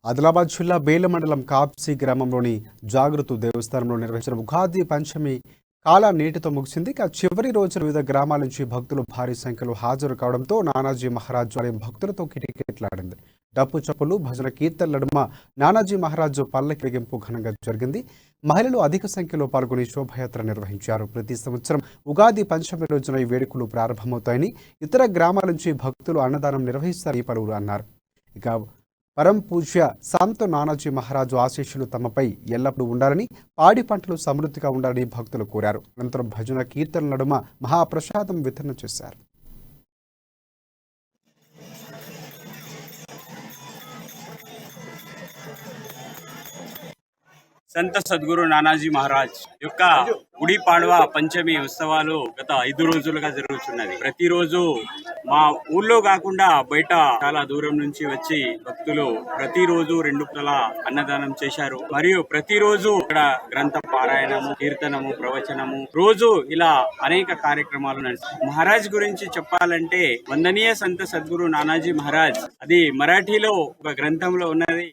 ఆదిలాబాద్ జిల్లా బేల మండలం కాప్సి గ్రామంలోని జాగృత దేవస్థానంలో నిర్వహించిన ఉగాది పంచమి కాల నేటితో ముగిసింది. చివరి రోజున వివిధ గ్రామాల నుంచి భక్తులు భారీ సంఖ్యలో హాజరు కావడంతో నానాజీ మహారాజ్ ఆలయం భక్తులతో కిటకిటలాడింది. డప్పు చప్పులు భజన కీర్తనల నడుమ నానాజీ మహారాజు పల్లకి ఊరేగింపు ఘనంగా జరిగింది. మహిళలు అధిక సంఖ్యలో పాల్గొని శోభయాత్ర నిర్వహించారు. ప్రతి సంవత్సరం ఉగాది పంచమి రోజున ఈ వేడుకలు ప్రారంభమవుతాయని, ఇతర గ్రామాల నుంచి భక్తులు అన్నదానం నిర్వహిస్తారని పలువురు అన్నారు. ఇక పరం పూజ్య సంత్ నానాజీ మహారాజు ఆశీస్సులు తమపై ఎల్లప్పుడూ ఉండాలని, పాడి పంటలు సమృద్ధిగా ఉండాలని భక్తులు కోరారు. అనంతరం భజన కీర్తనల నడుమ మహాప్రసాదం వితరణ చేశారు. సంత సద్గురు నానాజీ మహారాజ్ యొక్క గుడి పాడవ పంచమి ఉత్సవాలు గత 5 రోజులుగా జరుగుతున్నది. ప్రతిరోజు మా ఊళ్ళో కాకుండా బయట చాలా దూరం నుంచి వచ్చి భక్తులు ప్రతిరోజు 2 పూటల అన్నదానం చేశారు. మరియు ప్రతిరోజు ఇక్కడ గ్రంథ పారాయణము, కీర్తనము, ప్రవచనము, రోజు ఇలా అనేక కార్యక్రమాలు నడుస్తాయి. మహారాజ్ గురించి చెప్పాలంటే వందనీయ సంత సద్గురు నానాజీ మహారాజ్, అది మరాఠీలో ఒక గ్రంథంలో ఉన్నది.